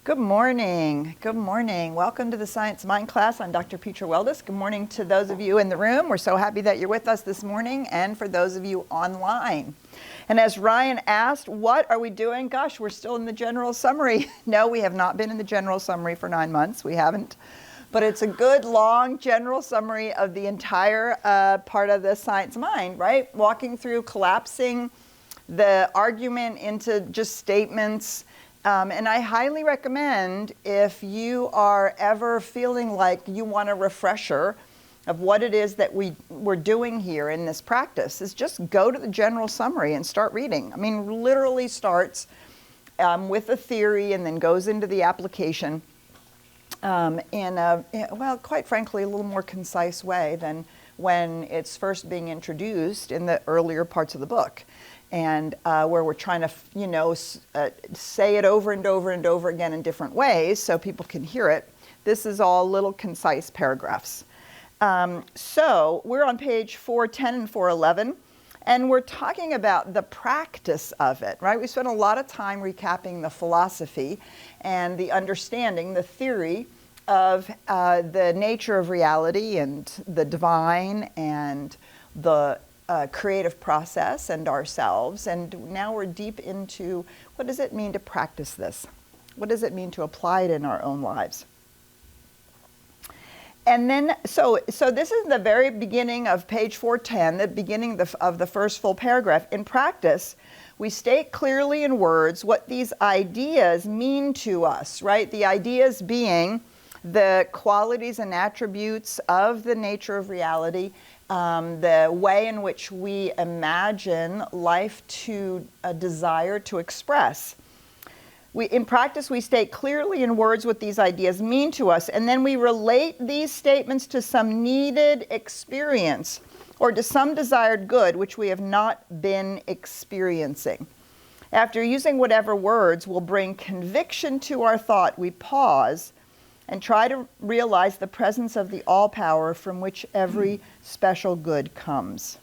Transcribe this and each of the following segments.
Good morning. Good morning. Welcome to the Science Mind class. I'm Dr. Petra Weldis. Good morning to those of you in the room. We're so happy that you're with us this morning, and for those of you online. And as Ryan asked, what are we doing? Gosh, we're still in the general summary. No, we have not been in the general summary for 9 months. We haven't. But it's a good, long, general summary of the entire part of the Science Mind, right? Walking through, collapsing the argument into just statements. And I highly recommend, if you are ever feeling like you want a refresher of what it is that we're doing here in this practice, is just go to the general summary and start reading. I mean, literally starts with a theory and then goes into the application in a, well, quite frankly, a little more concise way than when it's first being introduced in the earlier parts of the book. And where we're trying to, say it over and over and over again in different ways so people can hear it. This is all little concise paragraphs. So we're on page 410 and 411, and we're talking about the practice of it, right? We spent a lot of time recapping the philosophy and the understanding, the theory of the nature of reality and the divine and the creative process and ourselves, and now we're deep into what does it mean to practice this? What does it mean to apply it in our own lives? And then, so this is the very beginning of page 410, the beginning of the first full paragraph. In practice, we state clearly in words what these ideas mean to us, right? The ideas being the qualities and attributes of the nature of reality, the way in which we imagine life to desire to express. In practice, we state clearly in words what these ideas mean to us, and then we relate these statements to some needed experience or to some desired good which we have not been experiencing. After using whatever words will bring conviction to our thought, we pause and try to realize the presence of the all-power from which every special good comes.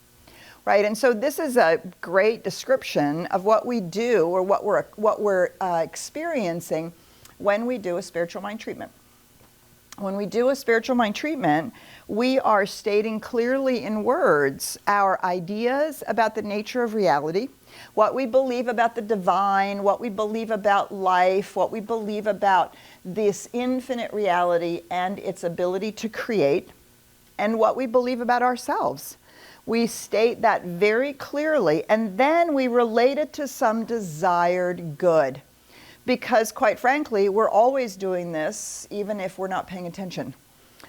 Right, and so this is a great description of what we do, or what we're experiencing when we do a spiritual mind treatment. When we do a spiritual mind treatment, we are stating clearly in words our ideas about the nature of reality, what we believe about the divine, what we believe about life, what we believe about this infinite reality and its ability to create, and what we believe about ourselves. We state that very clearly, and then we relate it to some desired good. Because quite frankly, we're always doing this, even if we're not paying attention.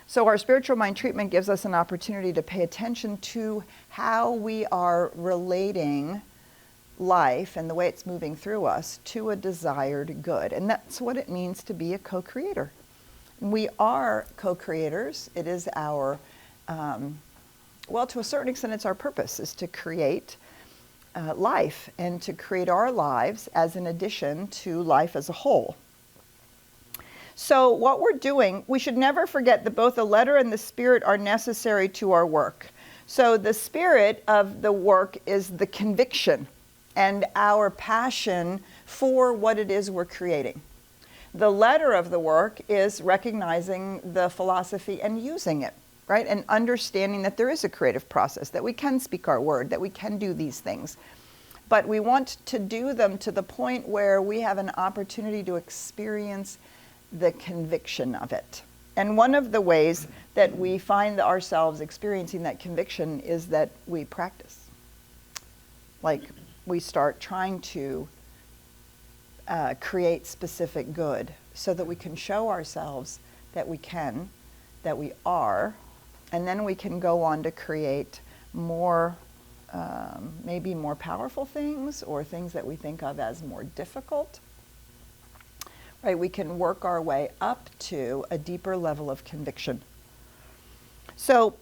So our spiritual mind treatment gives us an opportunity to pay attention to how we are relating life and the way it's moving through us to a desired good. And that's what it means to be a co-creator. We are co-creators. It is our, well, to a certain extent, it's our purpose, is to create life and to create our lives as an addition to life as a whole. So what we're doing, we should never forget that both the letter and the spirit are necessary to our work. So the spirit of the work is the conviction and our passion for what it is we're creating. The letter of the work is recognizing the philosophy and using it, right? And understanding that there is a creative process, that we can speak our word, that we can do these things. But we want to do them to the point where we have an opportunity to experience the conviction of it. And one of the ways that we find ourselves experiencing that conviction is that we practice. Like, we start trying to create specific good so that we can show ourselves that we can, that we are, and then we can go on to create more, maybe more powerful things, or things that we think of as more difficult. Right? We can work our way up to a deeper level of conviction. So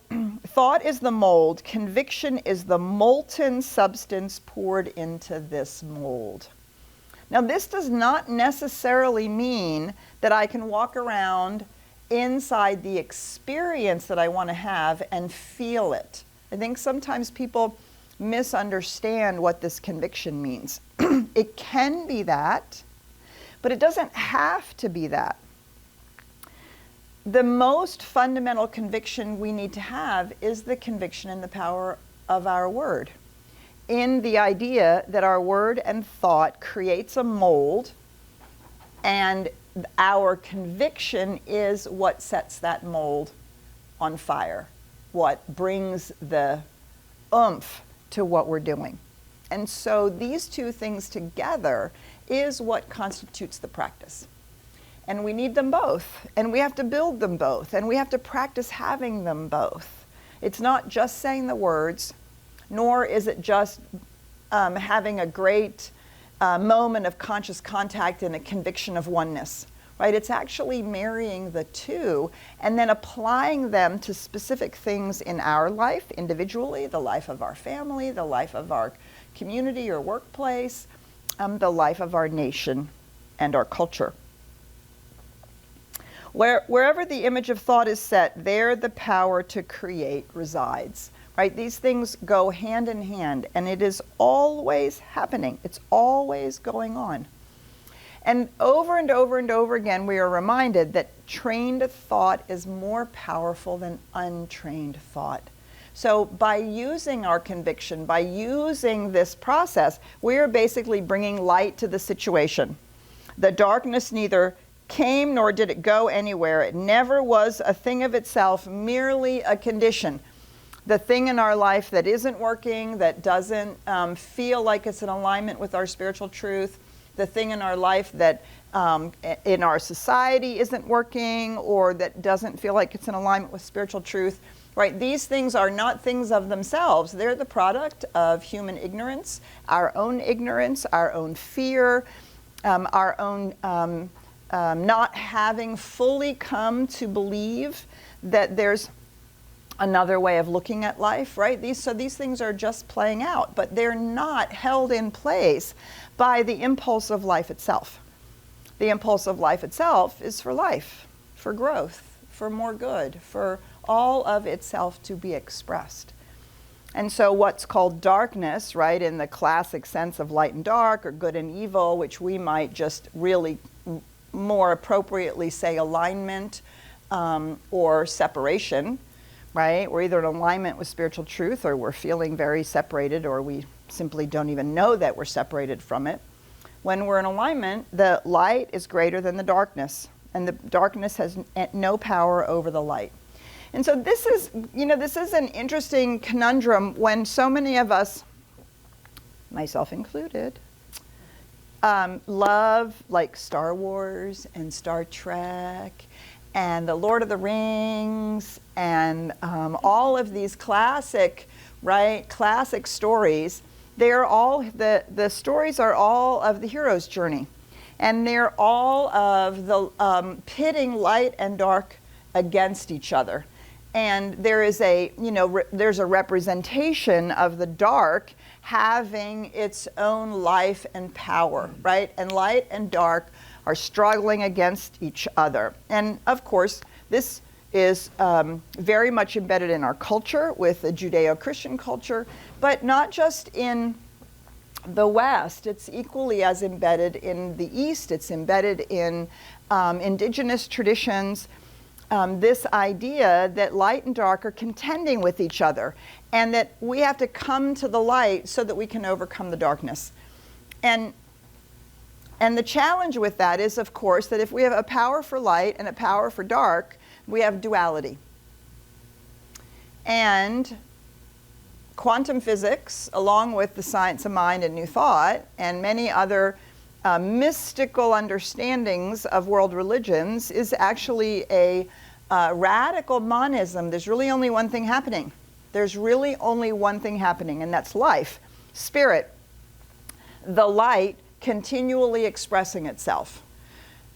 thought is the mold, conviction is the molten substance poured into this mold. Now, this does not necessarily mean that I can walk around inside the experience that I want to have and feel it. I think sometimes people misunderstand what this conviction means. It can be that, But it doesn't have to be that. The most fundamental conviction we need to have is the conviction in the power of our word, in the idea that our word and thought creates a mold, and our conviction is what sets that mold on fire, what brings the oomph to what we're doing. And so these two things together is what constitutes the practice. And we need them both, and we have to build them both, and we have to practice having them both. It's not just saying the words, nor is it just having a great moment of conscious contact and a conviction of oneness, right? It's actually marrying the two and then applying them to specific things in our life individually, the life of our family, the life of our community or workplace, the life of our nation and our culture. Wherever the image of thought is set, there the power to create resides, right? These things go hand in hand, and it is always happening. It's always going on. And over and over and over again, we are reminded that trained thought is more powerful than untrained thought. So by using our conviction, by using this process, we are basically bringing light to the situation. The darkness neither came nor did it go anywhere. It never was a thing of itself, merely a condition. The thing in our life that isn't working, that doesn't feel like it's in alignment with our spiritual truth, the thing in our life that in our society isn't working, or that doesn't feel like it's in alignment with spiritual truth, right? These things are not things of themselves. They're the product of human ignorance, our own fear, our own not having fully come to believe that there's another way of looking at life, right? So these things are just playing out, but they're not held in place by the impulse of life itself. The impulse of life itself is for life, for growth, for more good, for all of itself to be expressed. And so what's called darkness, right, in the classic sense of light and dark, or good and evil, which we might just really more appropriately say alignment or separation, right? We're either in alignment with spiritual truth, or we're feeling very separated, or we simply don't even know that we're separated from it. When we're in alignment, the light is greater than the darkness, and the darkness has no power over the light. And so this is an interesting conundrum when so many of us, myself included, love like Star Wars and Star Trek and the Lord of the Rings and all of these classic stories. They're all, the stories are all of the hero's journey. And they're all of the pitting light and dark against each other. And there is there's a representation of the dark having its own life and power, right? And light and dark are struggling against each other. And of course, this is very much embedded in our culture with the Judeo-Christian culture, but not just in the West. It's equally as embedded in the East. It's embedded in indigenous traditions. This idea that light and dark are contending with each other, and that we have to come to the light so that we can overcome the darkness. And the challenge with that is, of course, that if we have a power for light and a power for dark, we have duality. And quantum physics, along with the science of mind and new thought, and many other mystical understandings of world religions, is actually a radical monism. There's really only one thing happening. There's really only one thing happening, and that's life, spirit, the light continually expressing itself.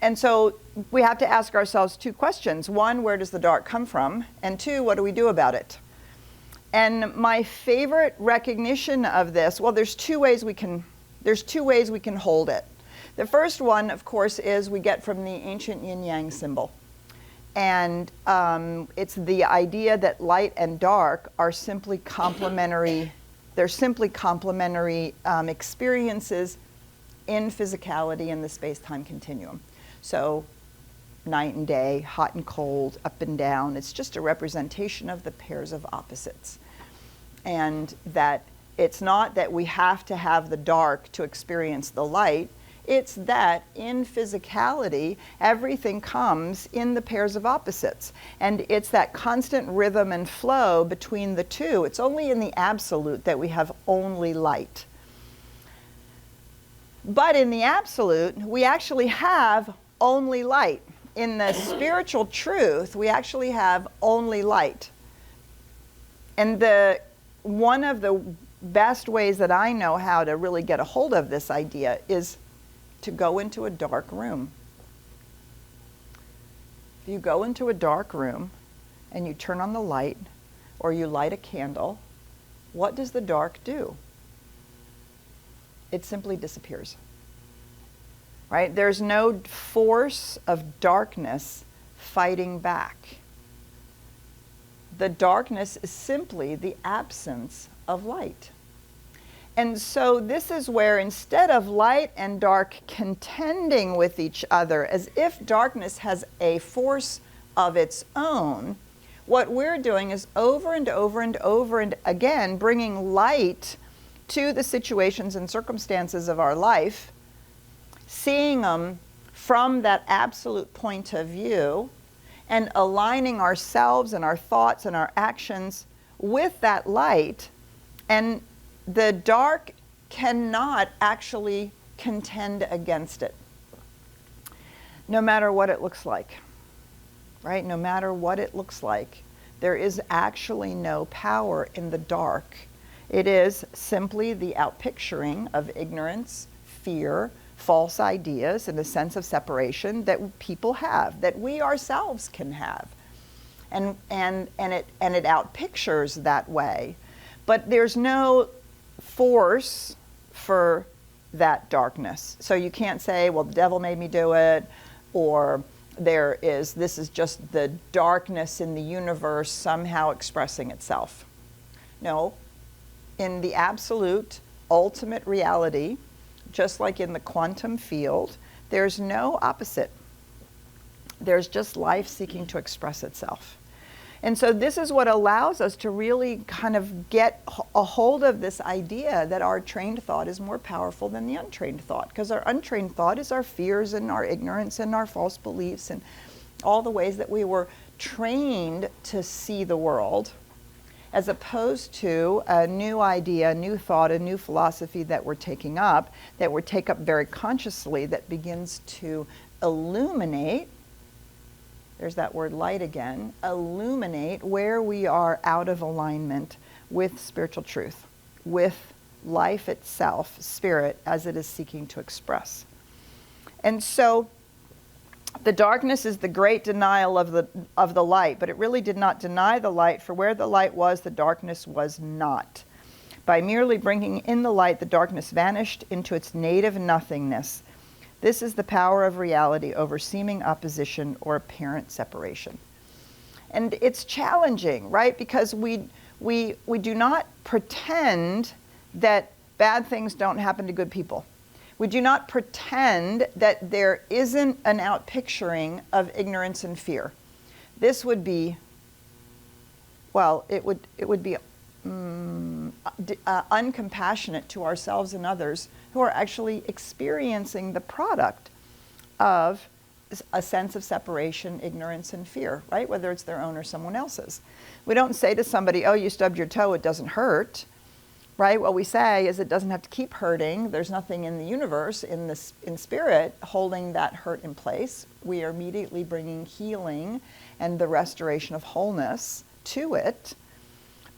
And so we have to ask ourselves two questions. One, where does the dark come from? And two, what do we do about it? And my favorite recognition of this, well, there's two ways we can hold it. The first one, of course, is we get from the ancient yin-yang symbol. And it's the idea that light and dark are simply complementary. They're simply complementary experiences in physicality in the space-time continuum. So night and day, hot and cold, up and down. It's just a representation of the pairs of opposites. And that it's not that we have to have the dark to experience the light. It's that in physicality, everything comes in the pairs of opposites. And it's that constant rhythm and flow between the two. It's only in the absolute that we have only light. But in the absolute, we actually have only light. In the spiritual truth, we actually have only light. And one of the best ways that I know how to really get a hold of this idea is to go into a dark room. If you go into a dark room and you turn on the light or you light a candle, what does the dark do? It simply disappears. Right? There's no force of darkness fighting back. The darkness is simply the absence of light. And so this is where instead of light and dark contending with each other as if darkness has a force of its own, what we're doing is over and over and over and again bringing light to the situations and circumstances of our life, seeing them from that absolute point of view, and aligning ourselves and our thoughts and our actions with that light. And the dark cannot actually contend against it, no matter what it looks like, right? No matter what it looks like, there is actually no power in the dark. It is simply the outpicturing of ignorance, fear, false ideas, and a sense of separation that people have, that we ourselves can have. And it outpictures that way. But there's no force for that darkness. So you can't say, well, the devil made me do it, or this is just the darkness in the universe somehow expressing itself. No, in the absolute, ultimate reality, just like in the quantum field, there's no opposite. There's just life seeking to express itself. And so this is what allows us to really kind of get a hold of this idea that our trained thought is more powerful than the untrained thought, because our untrained thought is our fears and our ignorance and our false beliefs and all the ways that we were trained to see the world, as opposed to a new idea, a new thought, a new philosophy that we're taking up, that we take up very consciously, that begins to illuminate, there's that word light again, illuminate where we are out of alignment with spiritual truth, with life itself, spirit, as it is seeking to express. And so the darkness is the great denial of the light, but it really did not deny the light, for where the light was, the darkness was not. By merely bringing in the light, the darkness vanished into its native nothingness. This is the power of reality over seeming opposition or apparent separation. And it's challenging, right? Because we do not pretend that bad things don't happen to good people. We do not pretend that there isn't an outpicturing of ignorance and fear. This would be, well, it would be uncompassionate to ourselves and others who are actually experiencing the product of a sense of separation, ignorance, and fear, right? Whether it's their own or someone else's. We don't say to somebody, oh, you stubbed your toe, it doesn't hurt. Right? What we say is it doesn't have to keep hurting. There's nothing in the universe, in spirit, holding that hurt in place. We are immediately bringing healing and the restoration of wholeness to it.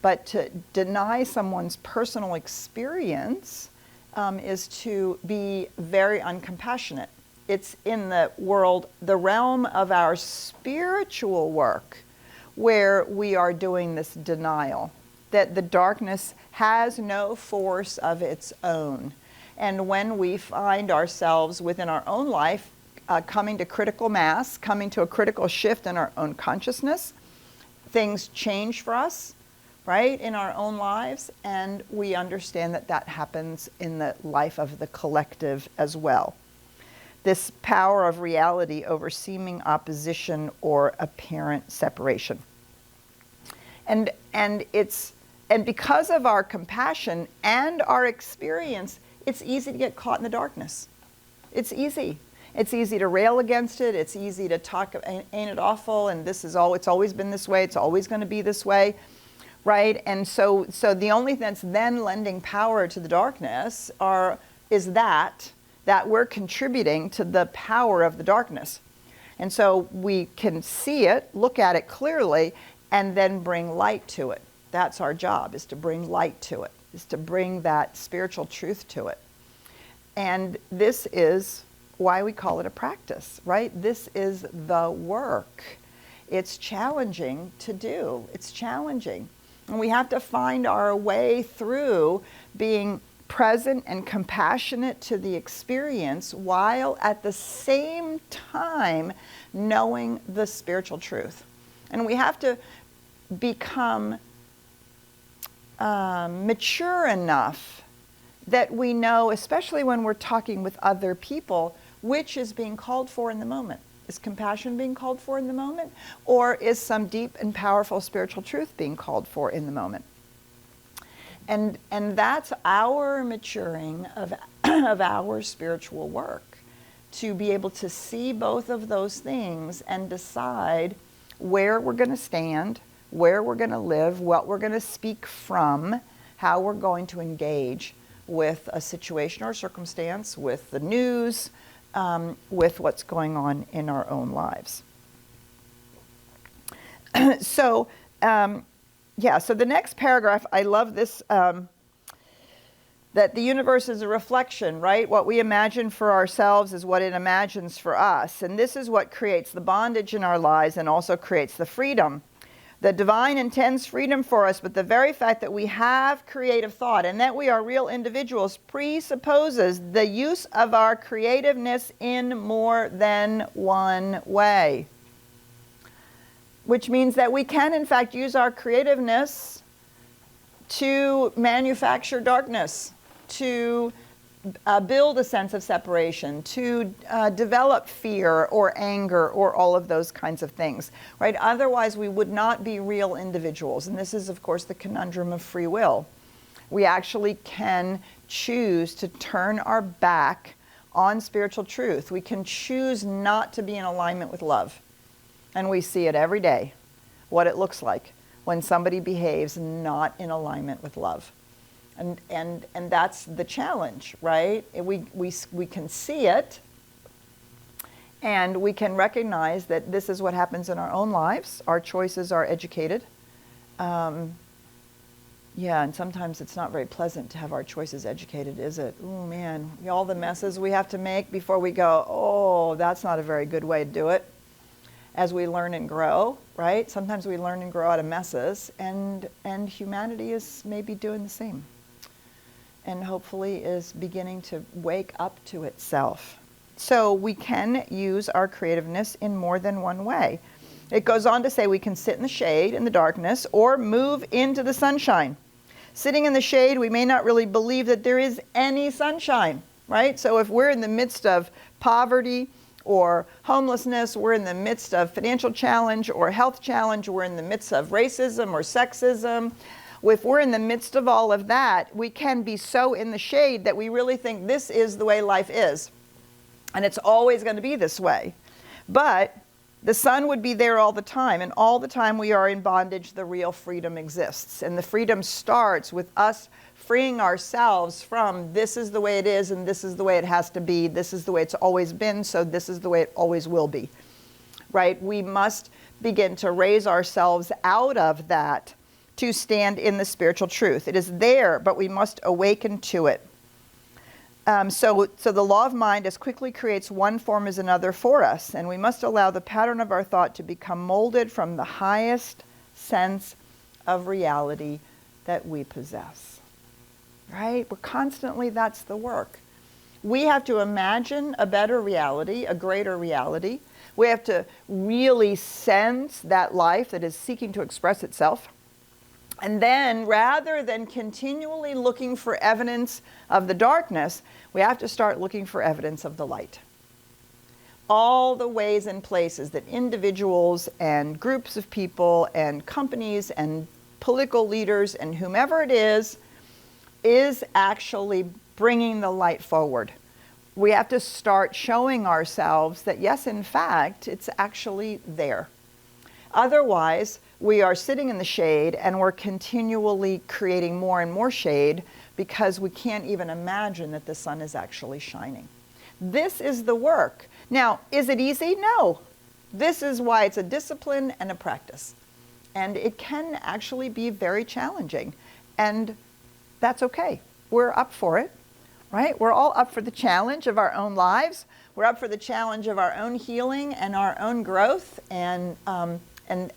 But to deny someone's personal experience is to be very uncompassionate. It's in the realm of our spiritual work, where we are doing this denial, that the darkness has no force of its own. And when we find ourselves within our own life coming to critical mass, coming to a critical shift in our own consciousness, things change for us. right, in our own lives, and we understand that that happens in the life of the collective as well. This power of reality over seeming opposition or apparent separation. And because of our compassion and our experience, it's easy to get caught in the darkness. It's easy. It's easy to rail against it. It's easy to talk, ain't it awful? And this is all, it's always been this way. It's always going to be this way, right? And so the only thing that's then lending power to the darkness is that we're contributing to the power of the darkness. And so we can see it, look at it clearly, and then bring light to it. That's our job, is to bring light to it, is to bring that spiritual truth to it. And this is why we call it a practice, right? This is the work. It's challenging to do. It's challenging. And we have to find our way through being present and compassionate to the experience while at the same time knowing the spiritual truth. And we have to become mature enough that we know, especially when we're talking with other people, which is being called for in the moment. Is compassion being called for in the moment? Or is some deep and powerful spiritual truth being called for in the moment? And that's our maturing of our spiritual work, to be able to see both of those things and decide where we're going to stand, where we're going to live, what we're going to speak from, how we're going to engage with a situation or circumstance, with the news, with what's going on in our own lives. So the next paragraph, I love this, that the universe is a reflection, right? What we imagine for ourselves is what it imagines for us. And this is what creates the bondage in our lives and also creates the freedom. The divine intends freedom for us, but the very fact that we have creative thought and that we are real individuals presupposes the use of our creativeness in more than one way. Which means that we can, in fact, use our creativeness to manufacture darkness, to build a sense of separation, to develop fear or anger or all of those kinds of things, right? Otherwise, we would not be real individuals. And this is, of course, the conundrum of free will. We actually can choose to turn our back on spiritual truth. We can choose not to be in alignment with love. And we see it every day, what it looks like when somebody behaves not in alignment with love. And that's the challenge, right? We can see it, and we can recognize that this is what happens in our own lives. Our choices are educated. And sometimes it's not very pleasant to have our choices educated, is it? Oh man, all the messes we have to make before we go, oh, that's not a very good way to do it. As we learn and grow, right? Sometimes we learn and grow out of messes, and humanity is maybe doing the same. And hopefully is beginning to wake up to itself. So we can use our creativeness in more than one way. It goes on to say we can sit in the shade in the darkness or move into the sunshine. Sitting in the shade, we may not really believe that there is any sunshine, right? So if we're in the midst of poverty or homelessness, we're in the midst of financial challenge or health challenge, we're in the midst of racism or sexism, if we're in the midst of all of that, we can be so in the shade that we really think this is the way life is. And it's always going to be this way. But the sun would be there all the time. And all the time we are in bondage, the real freedom exists. And the freedom starts with us freeing ourselves from this is the way it is and this is the way it has to be. This is the way it's always been, so this is the way it always will be. Right? We must begin to raise ourselves out of that to stand in the spiritual truth. It is there, but we must awaken to it. So the law of mind as quickly creates one form as another for us, and we must allow the pattern of our thought to become molded from the highest sense of reality that we possess. Right? We're constantly, that's the work. We have to imagine a better reality, a greater reality. We have to really sense that life that is seeking to express itself. And then, rather than continually looking for evidence of the darkness, we have to start looking for evidence of the light. All the ways and places that individuals and groups of people and companies and political leaders and whomever it is actually bringing the light forward. We have to start showing ourselves that, yes, in fact, it's actually there. Otherwise, we are sitting in the shade and we're continually creating more and more shade because we can't even imagine that the sun is actually shining. This is the work. Now, is it easy? No. This is why it's a discipline and a practice. And it can actually be very challenging. And that's okay. We're up for it, right? We're all up for the challenge of our own lives. We're up for the challenge of our own healing and our own growth. And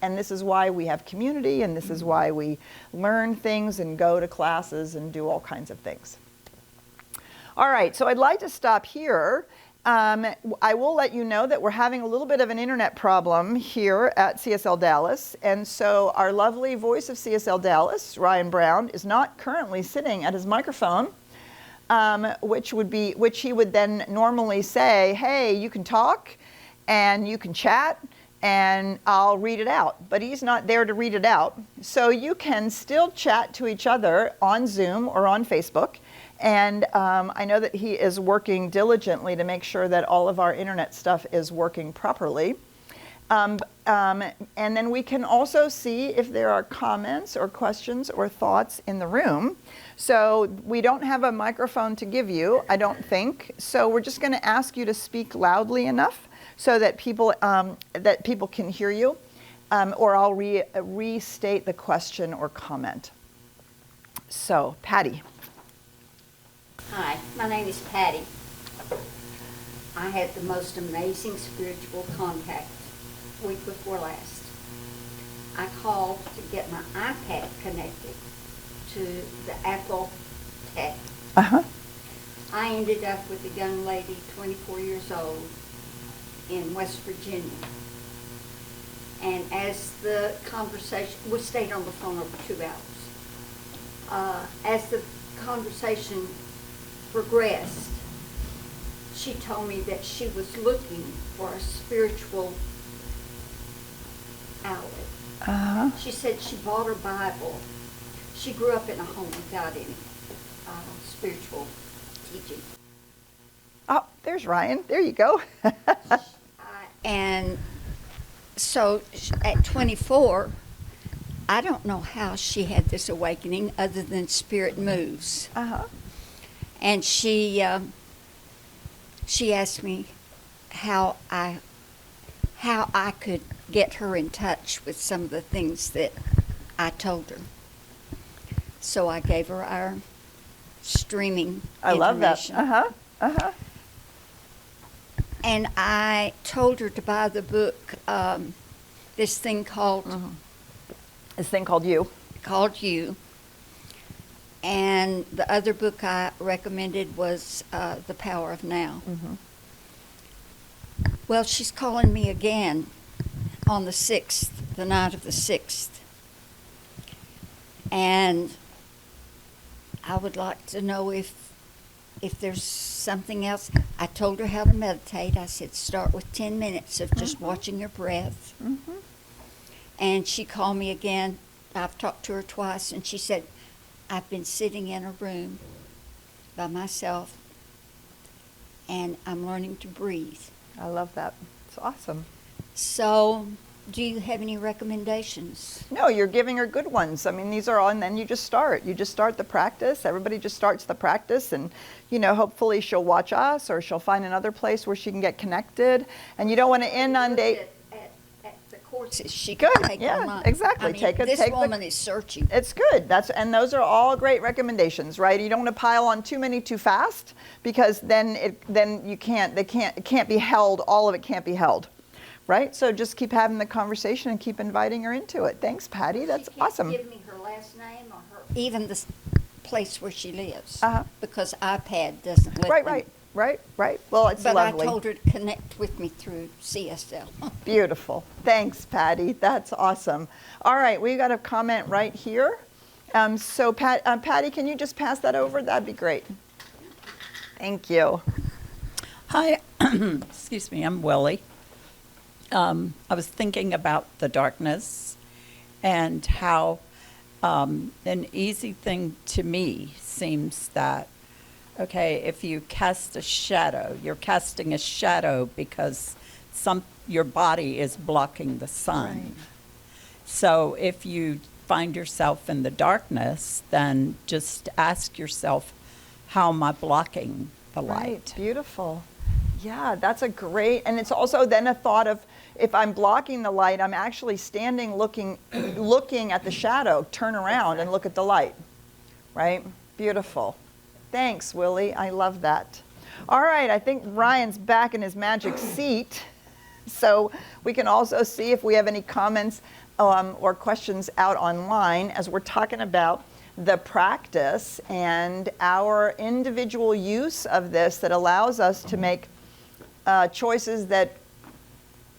this is why we have community, and this is why we learn things and go to classes and do all kinds of things. All right, so I'd like to stop here. I will let you know that we're having a little bit of an internet problem here at CSL Dallas, and so our lovely voice of CSL Dallas, Ryan Brown, is not currently sitting at his microphone, which he would then normally say, hey, you can talk and you can chat and I'll read it out, but he's not there to read it out. So you can still chat to each other on Zoom or on Facebook. And I know that he is working diligently to make sure that all of our internet stuff is working properly. And then we can also see if there are comments or questions or thoughts in the room. So we don't have a microphone to give you, I don't think. So we're just going to ask you to speak loudly enough so that people can hear you, or I'll restate the question or comment. So, Patty. Hi, my name is Patty. I had the most amazing spiritual contact week before last. I called to get my iPad connected to the Apple Tech. Uh-huh. I ended up with a young lady, 24 years old, in West Virginia. And as the conversation, we stayed on the phone over 2 hours. As the conversation progressed, she told me that she was looking for a spiritual outlet. Uh-huh. She said she bought her Bible. She grew up in a home without any spiritual teaching. Oh, there's Ryan. There you go. And so at 24, I don't know how she had this awakening other than spirit moves. Uh-huh. And she asked me how I could get her in touch with some of the things that I told her. So I gave her our streaming I love that. Uh-huh. Uh-huh. And I told her to buy the book, this thing called This thing called You. You. And the other book I recommended was The Power of Now. Mm-hmm. Well, she's calling me again on the 6th, the night of the 6th. And I would like to know if there's something else. I told her how to meditate. I said, start with 10 minutes of just watching your breath. Mm-hmm. And she called me again. I've talked to her twice, and she said, I've been sitting in a room by myself, and I'm learning to breathe. I love that. It's awesome. So, do you have any recommendations? No, you're giving her good ones. I mean, these are all, and then you just start. You just start the practice. Everybody just starts the practice, and, hopefully she'll watch us, or she'll find another place where she can get connected. And you don't want to inundate. At the courses she can take online. Exactly. I mean, this woman is searching. It's good. And those are all great recommendations, right? You don't want to pile on too many too fast, because then it can't be held. All of it can't be held. Right? So just keep having the conversation and keep inviting her into it. Thanks, Patty. That's awesome. Give me her last name or even the place where she lives. Uh-huh. Because iPad doesn't let me. Right. Well, it's lovely. But I told her to connect with me through CSL. Beautiful. Thanks, Patty. That's awesome. All right, we got a comment right here. So Patty, can you just pass that over? That'd be great. Thank you. Hi, excuse me, I'm Willie. I was thinking about the darkness and how an easy thing to me seems that, okay, if you cast a shadow, you're casting a shadow because your body is blocking the sun. Right. So if you find yourself in the darkness, then just ask yourself, how am I blocking the light? Right, beautiful. Yeah, that's a great, and it's also then a thought of, if I'm blocking the light, I'm actually standing looking at the shadow, turn around and look at the light, right? Beautiful. Thanks, Willie, I love that. All right, I think Ryan's back in his magic seat, so we can also see if we have any comments or questions out online as we're talking about the practice and our individual use of this that allows us to make choices that,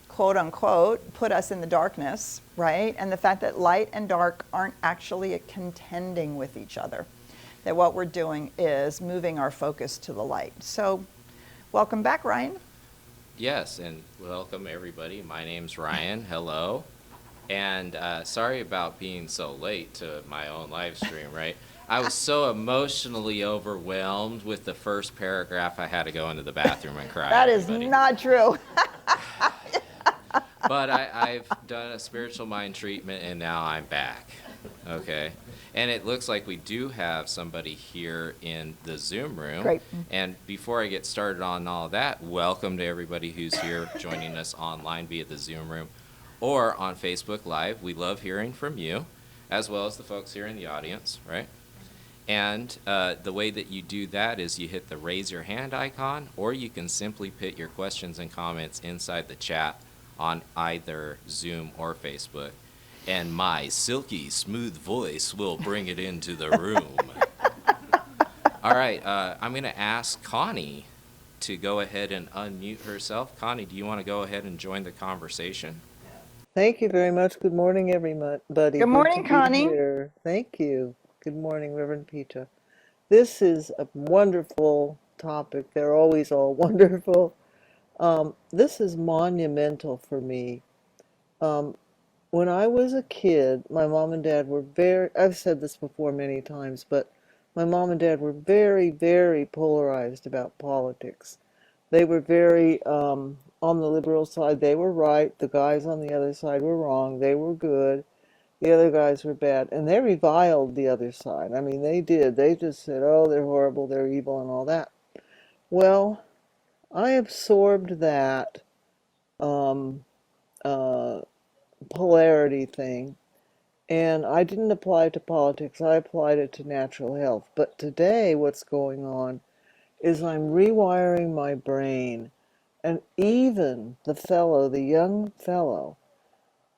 quote unquote, put us in the darkness, right? And the fact that light and dark aren't actually contending with each other. That what we're doing is moving our focus to the light. So, welcome back, Ryan. Yes, and welcome everybody. My name's Ryan. Hello. And sorry about being so late to my own live stream, right? I was so emotionally overwhelmed with the first paragraph, I had to go into the bathroom and cry. That is everybody. not true. But I've done a spiritual mind treatment, and now I'm back, okay? And it looks like we do have somebody here in the Zoom room. Great. And before I get started on all of that, welcome to everybody who's here joining us online via the Zoom room or on Facebook Live. We love hearing from you, as well as the folks here in the audience, right? And the way that you do that is you hit the raise your hand icon, or you can simply put your questions and comments inside the chat on either Zoom or Facebook. And my silky smooth voice will bring it into the room. All right, I'm going to ask Connie to go ahead and unmute herself. Connie, do you want to go ahead and join the conversation? Thank you very much. Good morning, everybody. Good morning, to be Connie. here. Thank you. Good morning, Reverend Peter. This is a wonderful topic. They're always all wonderful. This is monumental for me. When I was a kid, my mom and dad were I've said this before many times, but my mom and dad were very, very polarized about politics. They were very, on the liberal side, they were right. The guys on the other side were wrong. They were good. The other guys were bad. And they reviled the other side. I mean, they did. They just said, oh, they're horrible, they're evil, and all that. Well, I absorbed that polarity thing, and I didn't apply it to politics. I applied it to natural health. But today, what's going on is I'm rewiring my brain. And even the young fellow,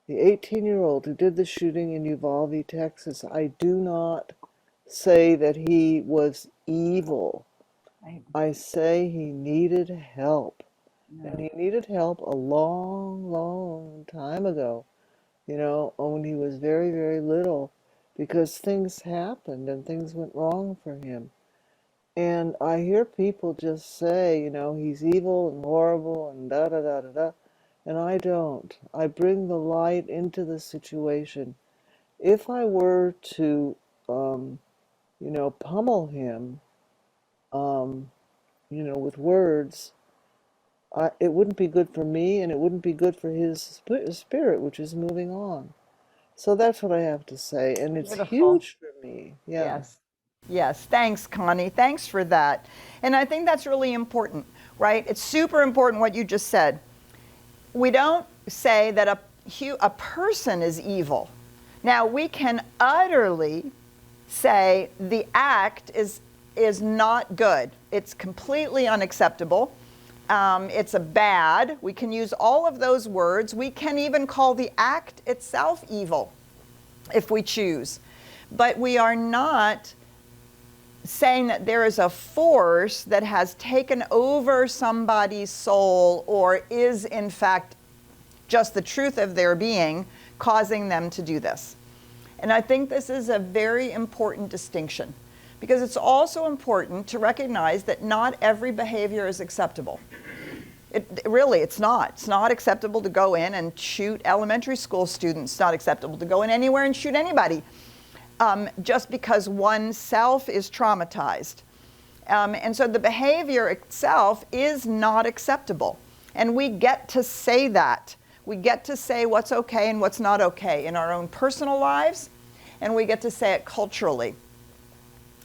the 18-year-old who did the shooting in Uvalde, Texas, I do not say that he was evil. Right. I say he needed help. And he needed help a long, long time ago, when he was very, very little, because things happened and things went wrong for him. And I hear people just say, he's evil and horrible and da da da da da. And I don't. I bring the light into the situation. If I were to, pummel him, with words, it wouldn't be good for me, and it wouldn't be good for his spirit, which is moving on. So that's what I have to say. And it's Beautiful. huge for me. Yeah. Yes. Yes, thanks, Connie. Thanks for that. And I think that's really important, right? It's super important what you just said. We don't say that a person is evil. Now, we can utterly say the act is not good. It's completely unacceptable. It's a bad. We can use all of those words. We can even call the act itself evil if we choose. But we are not saying that there is a force that has taken over somebody's soul or is in fact just the truth of their being causing them to do this. And I think this is a very important distinction, because it's also important to recognize that not every behavior is acceptable. It's not. It's not acceptable to go in and shoot elementary school students. It's not acceptable to go in anywhere and shoot anybody just because oneself is traumatized. And so the behavior itself is not acceptable. And we get to say that. We get to say what's okay and what's not okay in our own personal lives, and we get to say it culturally.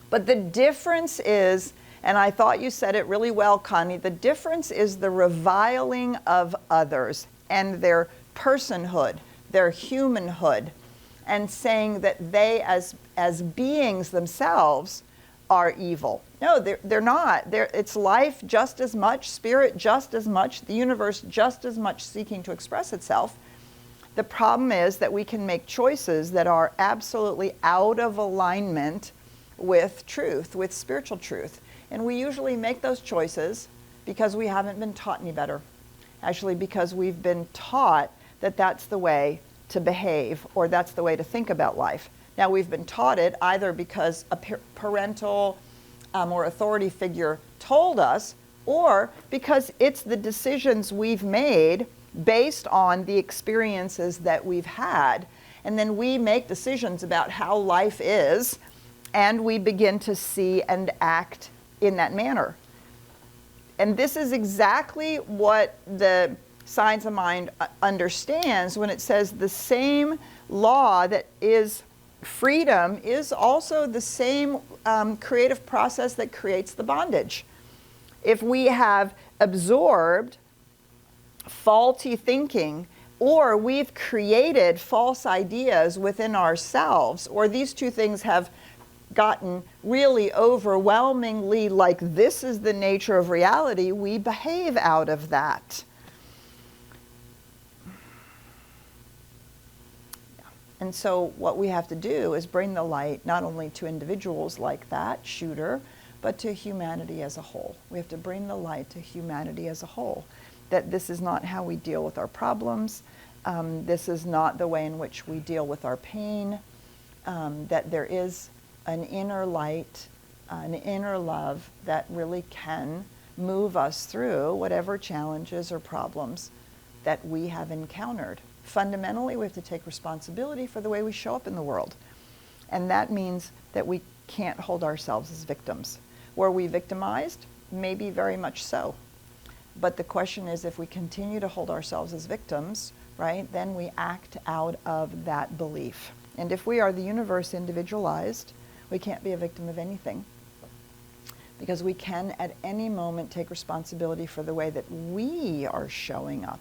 But the difference is, and I thought you said it really well, Connie, the difference is the reviling of others and their personhood, their humanhood, and saying that they as beings themselves are evil. No, they're not. It's life just as much, spirit just as much, the universe just as much seeking to express itself. The problem is that we can make choices that are absolutely out of alignment with truth, with spiritual truth. And we usually make those choices because we haven't been taught any better. Actually, because we've been taught that that's the way to behave, or that's the way to think about life. Now, we've been taught it either because a parental or authority figure told us, or because it's the decisions we've made based on the experiences that we've had. And then we make decisions about how life is, and we begin to see and act in that manner. And this is exactly what the Science of Mind understands when it says the same law that is freedom is also the same creative process that creates the bondage. If we have absorbed faulty thinking, or we've created false ideas within ourselves, or these two things have gotten really overwhelmingly like this is the nature of reality, we behave out of that. And so what we have to do is bring the light not only to individuals like that shooter, but to humanity as a whole. We have to bring the light to humanity as a whole, that this is not how we deal with our problems, this is not the way in which we deal with our pain, that there is an inner light, an inner love that really can move us through whatever challenges or problems that we have encountered. Fundamentally, we have to take responsibility for the way we show up in the world. And that means that we can't hold ourselves as victims. Were we victimized? Maybe very much so. But the question is, if we continue to hold ourselves as victims, right, then we act out of that belief. And if we are the universe individualized, we can't be a victim of anything. Because we can at any moment take responsibility for the way that we are showing up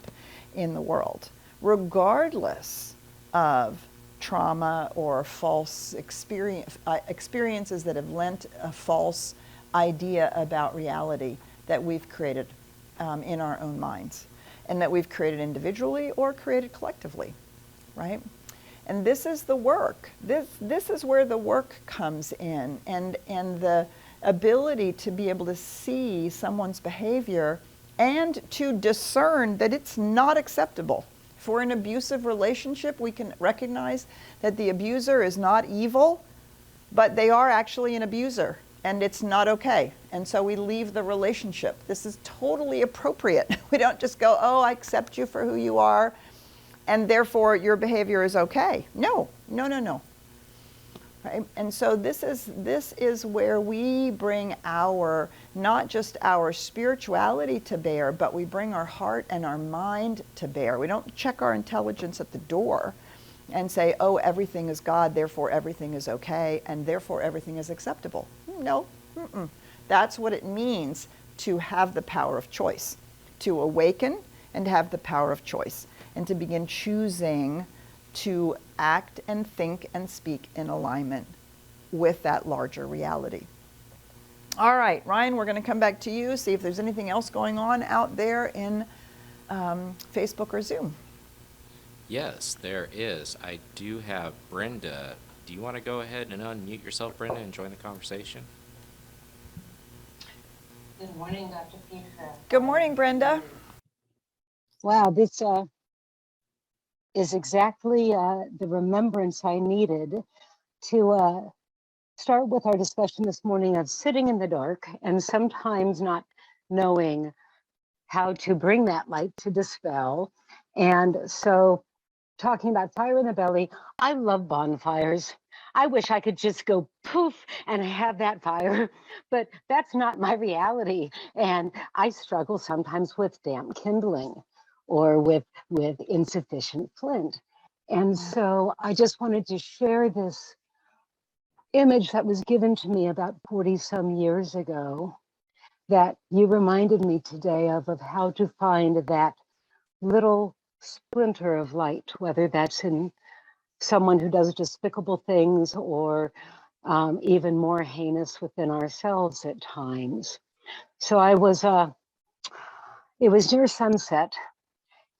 in the world, regardless of trauma or false experiences that have lent a false idea about reality that we've created in our own minds, and that we've created individually or created collectively, right? And this is the work. This is where the work comes in, and the ability to be able to see someone's behavior and to discern that it's not acceptable. For an abusive relationship, we can recognize that the abuser is not evil, but they are actually an abuser, and it's not okay. And so we leave the relationship. This is totally appropriate. We don't just go, oh, I accept you for who you are, and therefore your behavior is okay. No. Right? And so this is where we bring our, not just our spirituality to bear, but we bring our heart and our mind to bear. We don't check our intelligence at the door and say, oh, everything is God, therefore everything is okay, and therefore everything is acceptable. No. That's what it means to have the power of choice, to awaken and have the power of choice, and to begin choosing to act and think and speak in alignment with that larger reality. All right, Ryan, we're going to come back to you, see if there's anything else going on out there in Facebook or Zoom. Yes, there is. I do have Brenda. Do you want to go ahead and unmute yourself, Brenda, and join the conversation? Good morning, Dr. Peter. Good morning, Brenda. Wow, this is exactly the remembrance I needed to start with our discussion this morning of sitting in the dark and sometimes not knowing how to bring that light to dispel. And so, talking about fire in the belly, I love bonfires. I wish I could just go poof and have that fire, but that's not my reality. And I struggle sometimes with damp kindling or with insufficient flint. And so I just wanted to share this image that was given to me about 40 some years ago that you reminded me today of how to find that little splinter of light, whether that's in someone who does despicable things or even more heinous within ourselves at times. So it was near sunset,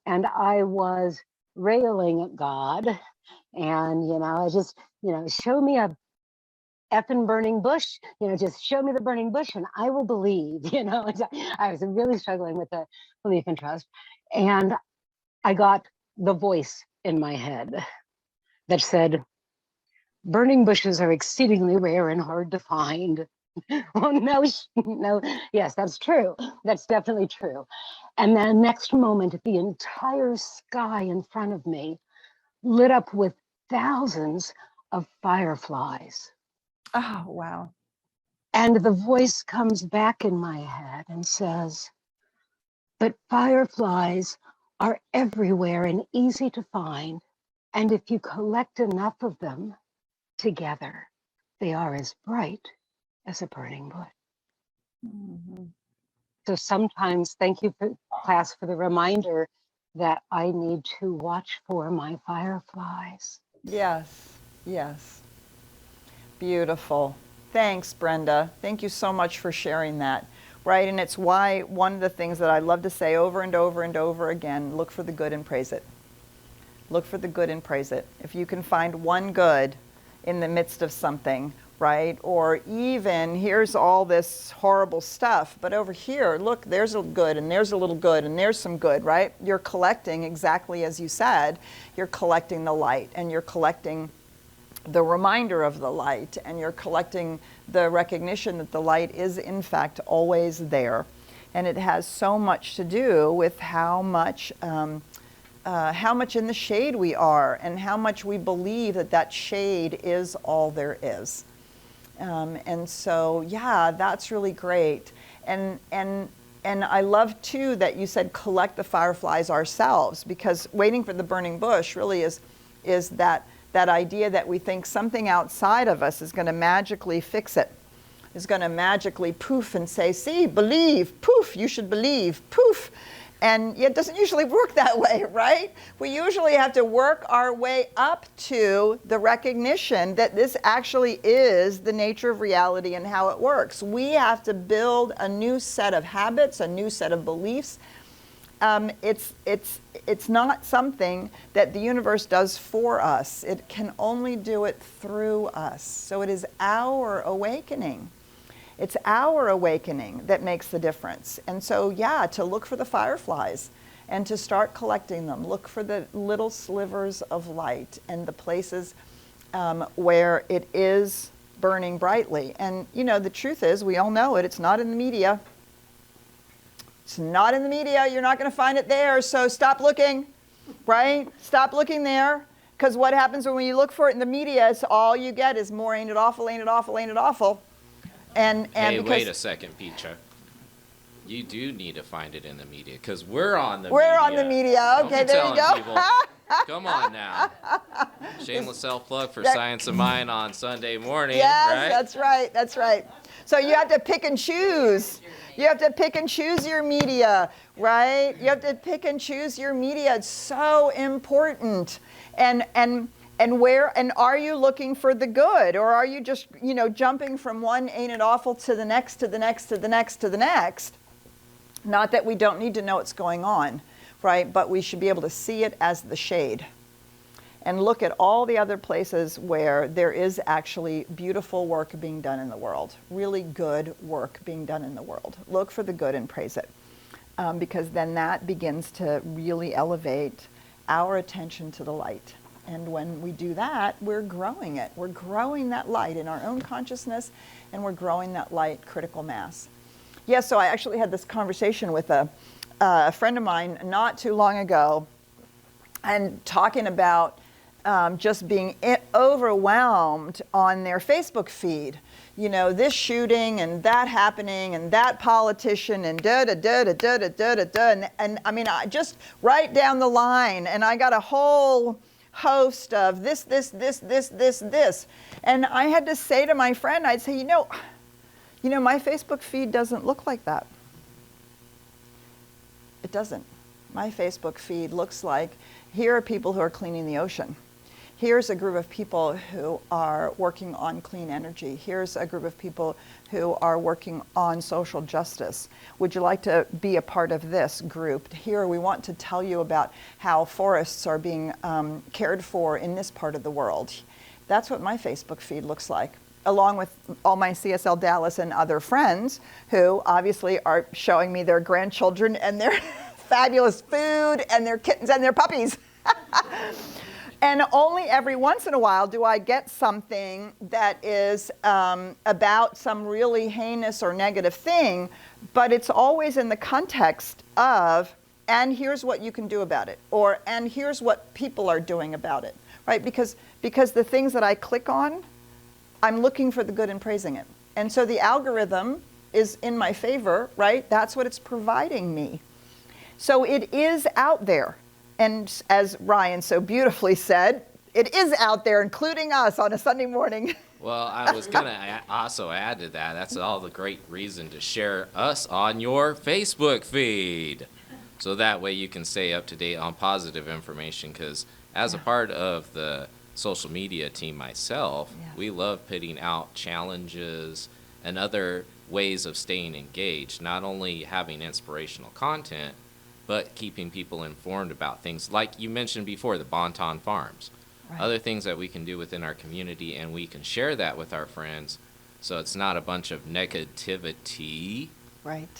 and I was railing at God, and I just, show me a effing burning bush, just show me the burning bush and I will believe, I was really struggling with the belief and trust. And I got the voice in my head that said, burning bushes are exceedingly rare and hard to find. Oh, no, no, yes, that's true. That's definitely true. And then next moment, the entire sky in front of me lit up with thousands of fireflies. Oh, wow. And the voice comes back in my head and says, but fireflies are everywhere and easy to find. And if you collect enough of them together, they are as bright as a burning bush. Mm-hmm. So sometimes, thank you for class for the reminder that I need to watch for my fireflies. Yes, yes. Beautiful. Thanks, Brenda. Thank you so much for sharing that. Right, and it's why one of the things that I love to say over and over and over again, look for the good and praise it. Look for the good and praise it. If you can find one good in the midst of something, right? Or even, here's all this horrible stuff, but over here, look, there's a good, and there's a little good, and there's some good, right? You're collecting, exactly as you said, you're collecting the light, and you're collecting the reminder of the light, and you're collecting the recognition that the light is in fact always there. And it has so much to do with how much in the shade we are, and how much we believe that that shade is all there is. And so, yeah, that's really great. And I love too that you said collect the fireflies ourselves, because waiting for the burning bush really is that idea that we think something outside of us is going to magically fix it, is going to magically poof and say, see, believe, poof, you should believe, poof. And it doesn't usually work that way, right? We usually have to work our way up to the recognition that this actually is the nature of reality and how it works. We have to build a new set of habits, a new set of beliefs. It's not something that the universe does for us. It can only do it through us. So it is our awakening. It's our awakening that makes the difference. And so, yeah, to look for the fireflies and to start collecting them. Look for the little slivers of light and the places where it is burning brightly. And, the truth is, we all know it. It's not in the media. It's not in the media. You're not going to find it there. So stop looking, right? Stop looking there. Because what happens when you look for it in the media is all you get is more ain't it awful, ain't it awful, ain't it awful. And hey, wait a second, Petra. You do need to find it in the media, because we're on the media. We're on the media. Okay, there you go. People, come on now. Shameless self-plug for Science of Mind on Sunday morning, yes, right? That's right. That's right. So you have to pick and choose. You have to pick and choose your media, right? You have to pick and choose your media. It's so important. And are you looking for the good, or are you just, jumping from one ain't it awful to the next, to the next, to the next, to the next? Not that we don't need to know what's going on, right? But we should be able to see it as the shade and look at all the other places where there is actually beautiful work being done in the world, really good work being done in the world. Look for the good and praise it, because then that begins to really elevate our attention to the light. And when we do that, we're growing it. We're growing that light in our own consciousness, and we're growing that light critical mass. Yeah, so I actually had this conversation with a friend of mine not too long ago, and talking about just being overwhelmed on their Facebook feed. You know, this shooting and that happening and that politician and and I mean, I just right down the line, and I got a whole host of this. And I had to say to my friend, I'd say, you know, my Facebook feed doesn't look like that. It doesn't. My Facebook feed looks like, here are people who are cleaning the ocean. Here's a group of people who are working on clean energy. Here's a group of people who are working on social justice. Would you like to be a part of this group? Here we want to tell you about how forests are being cared for in this part of the world. That's what my Facebook feed looks like, along with all my CSLDallas and other friends who obviously are showing me their grandchildren and their fabulous food and their kittens and their puppies. And only every once in a while do I get something that is about some really heinous or negative thing, but it's always in the context of, and here's what you can do about it, or and here's what people are doing about it, right? Because the things that I click on, I'm looking for the good and praising it. And so the algorithm is in my favor, right? That's what it's providing me. So it is out there. And as Ryan so beautifully said, it is out there, including us on a Sunday morning. Well, I was going to also add to that. That's all the great reason to share us on your Facebook feed. So that way you can stay up to date on positive information, because as a part of the social media team myself, we love putting out challenges and other ways of staying engaged, not only having inspirational content, but keeping people informed about things like you mentioned before, the Bonton Farms. Right. Other things that we can do within our community, and we can share that with our friends, so it's not a bunch of negativity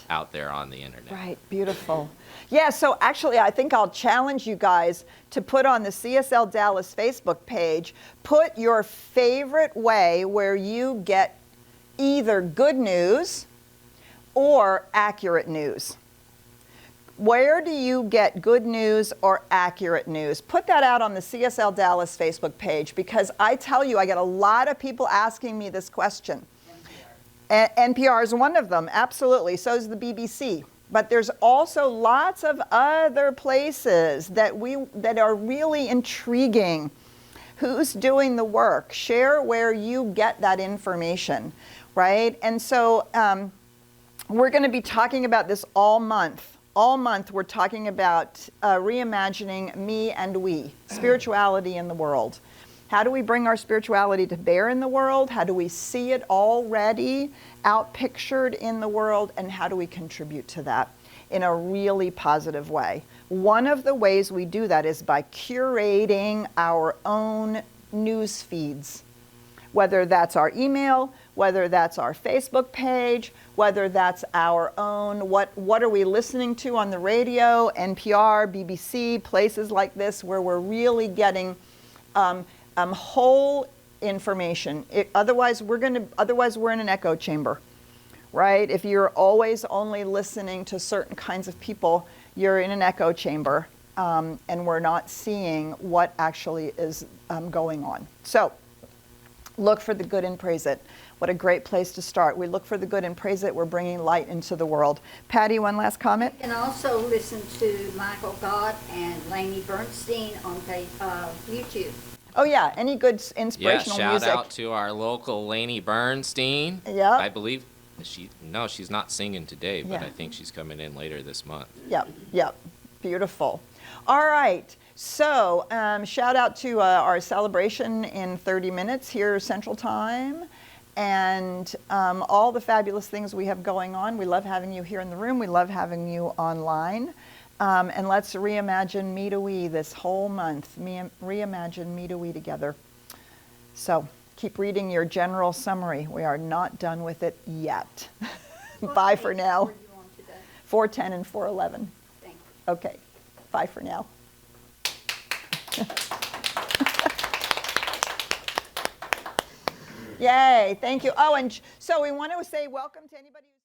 out there on the internet. Right, beautiful. Yeah, so actually I think I'll challenge you guys to put on the CSLDallas Facebook page, put your favorite way where you get either good news or accurate news. Where do you get good news or accurate news? Put that out on the CSLDallas Facebook page, because I tell you, I get a lot of people asking me this question. NPR is one of them, absolutely. So is the BBC. But there's also lots of other places that are really intriguing. Who's doing the work? Share where you get that information, right? And so we're going to be talking about this all month. All month we're talking about reimagining me and we, spirituality in the world. How do we bring our spirituality to bear in the world? How do we see it already outpictured in the world? And how do we contribute to that in a really positive way? One of the ways we do that is by curating our own news feeds, whether that's our email, whether that's our Facebook page, whether that's our own, what are we listening to on the radio, NPR, BBC, places like this where we're really getting whole information. Otherwise we're in an echo chamber, right? If you're always only listening to certain kinds of people, you're in an echo chamber, and we're not seeing what actually is going on. So look for the good and praise it. What a great place to start. We look for the good and praise it. We're bringing light into the world. Patty, one last comment? You can also listen to Michael Gott and Lainey Bernstein on YouTube. Oh yeah, any good inspirational shout music. out to our local Lainey Bernstein. Yep. I believe she's not singing today, but Yeah. I think she's coming in later this month. Yep, beautiful. All right, so shout out to our celebration in 30 minutes here Central Time, and all the fabulous things we have going on. We love having you here in the room. We love having you online. And let's reimagine me to we this whole month. Reimagine me to we together. So keep reading your general summary. We are not done with it yet. Bye for now. 410 and 411. Thank you. Okay, bye for now. Yay, thank you. Oh, and so we want to say welcome to anybody who